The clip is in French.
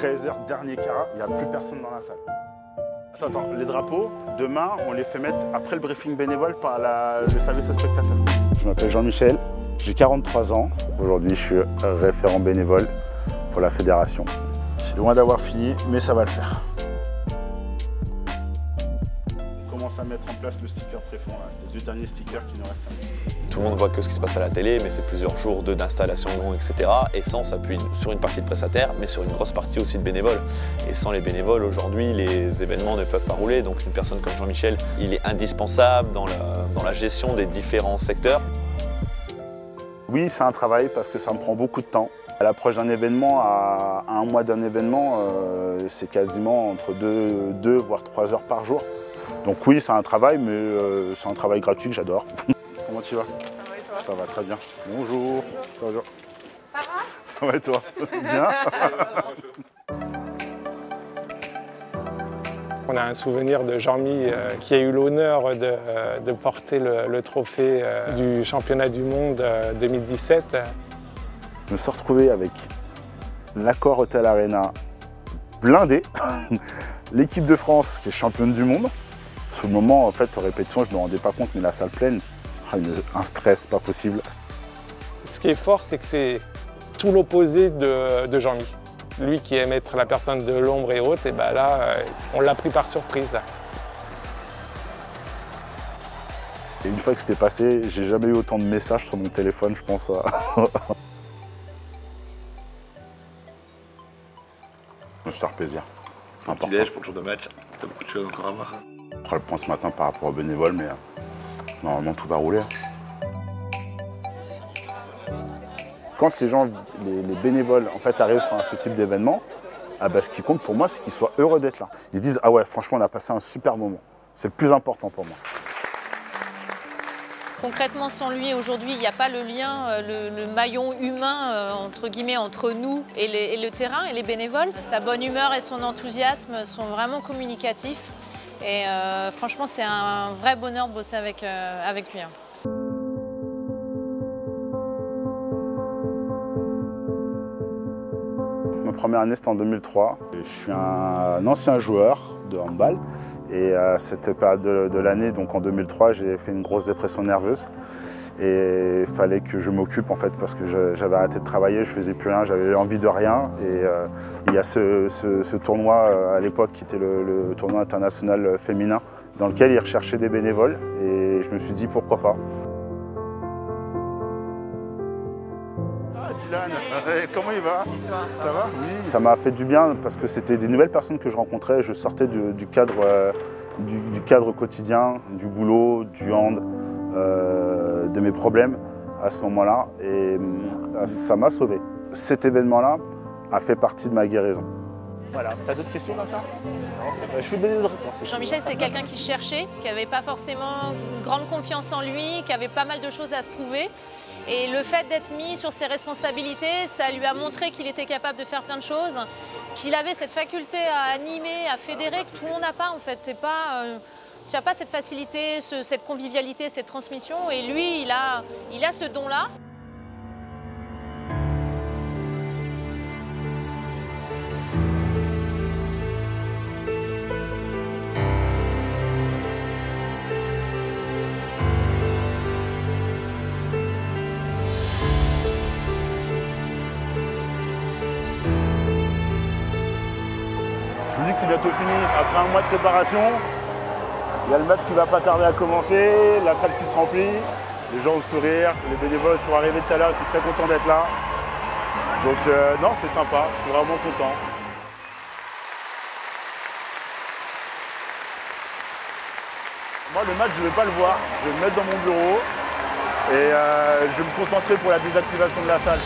13h, dernier quart, il n'y a plus personne dans la salle. Attends, les drapeaux, demain, on les fait mettre après le briefing bénévole par le service aux spectateurs. Je m'appelle Jean-Michel, j'ai 43 ans. Aujourd'hui, je suis référent bénévole pour la fédération. Je suis loin d'avoir fini, mais ça va le faire. On commence à mettre en place le sticker préfond, les 2 derniers stickers qui nous restent à mettre. Tout le monde voit que ce qui se passe à la télé, mais c'est plusieurs jours d'installation, etc. Et ça, on s'appuie sur une partie de prestataires, mais sur une grosse partie aussi de bénévoles. Et sans les bénévoles, aujourd'hui, les événements ne peuvent pas rouler. Donc une personne comme Jean-Michel, il est indispensable dans la gestion des différents secteurs. Oui, c'est un travail parce que ça me prend beaucoup de temps. À l'approche d'un événement, à un mois d'un événement, c'est quasiment entre 2 voire 3 heures par jour. Donc oui, c'est un travail, mais c'est un travail gratuit que j'adore. Comment tu vas? Ça va et toi? Ça va très bien. Bonjour. Bonjour. Ça va? Ça va et toi? Bien. On a un souvenir de Jean-Mi qui a eu l'honneur de porter le trophée du championnat du monde 2017. Je me suis retrouvé avec l'Accor Hotel Arena blindé, l'équipe de France qui est championne du monde. Sur le moment, en fait, aux répétitions, je ne me rendais pas compte, mais la salle pleine, un stress pas possible. Ce qui est fort, c'est que c'est tout l'opposé de Jean-Mi. Lui qui aime être la personne de l'ombre et haute, et ben là, on l'a pris par surprise. Et une fois que c'était passé, j'ai jamais eu autant de messages sur mon téléphone, je pense. Je te plaisir. Pour le petit-déj, pour le jour de match, t'as beaucoup de choses encore à voir. On fera le point ce matin par rapport aux bénévoles, mais normalement tout va rouler. Quand les gens, les bénévoles, en fait, arrivent sur ce type d'événement, ce qui compte pour moi, c'est qu'ils soient heureux d'être là. Ils disent « Ah ouais, franchement, on a passé un super moment. C'est le plus important pour moi. » Concrètement, sans lui, aujourd'hui, il n'y a pas le lien, le maillon humain, entre guillemets, entre nous et le terrain et les bénévoles. Sa bonne humeur et son enthousiasme sont vraiment communicatifs. Et franchement, c'est un vrai bonheur de bosser avec lui. Ma première année, c'était en 2003. Je suis un ancien joueur de handball. Et à cette période de l'année, donc en 2003, j'ai fait une grosse dépression nerveuse. Et il fallait que je m'occupe en fait parce que j'avais arrêté de travailler, je faisais plus rien, j'avais envie de rien. Et il y a ce tournoi à l'époque qui était le tournoi international féminin dans lequel ils recherchaient des bénévoles. Et je me suis dit pourquoi pas. Dylan, comment il va? Ça va? Oui. Ça m'a fait du bien parce que c'était des nouvelles personnes que je rencontrais. Je sortais du cadre quotidien, du boulot, du hand, de mes problèmes à ce moment-là. Et ça m'a sauvé. Cet événement-là a fait partie de ma guérison. Voilà, t'as d'autres questions comme ça? Je vais te donner des réponses. Jean-Michel, c'est quelqu'un qui cherchait, qui n'avait pas forcément une grande confiance en lui, qui avait pas mal de choses à se prouver. Et le fait d'être mis sur ses responsabilités, ça lui a montré qu'il était capable de faire plein de choses, qu'il avait cette faculté à animer, à fédérer, que tout le monde n'a pas en fait. Tu n'as pas cette facilité, cette convivialité, cette transmission. Et lui, il a ce don-là. Je me dis que c'est bientôt fini. Après un mois de préparation, il y a le match qui va pas tarder à commencer, la salle qui se remplit, les gens au sourire, les bénévoles sont arrivés tout à l'heure, j'étais très content d'être là. Donc non, c'est sympa, je suis vraiment content. Moi, le match, je ne vais pas le voir, je vais me mettre dans mon bureau et je vais me concentrer pour la désactivation de la salle.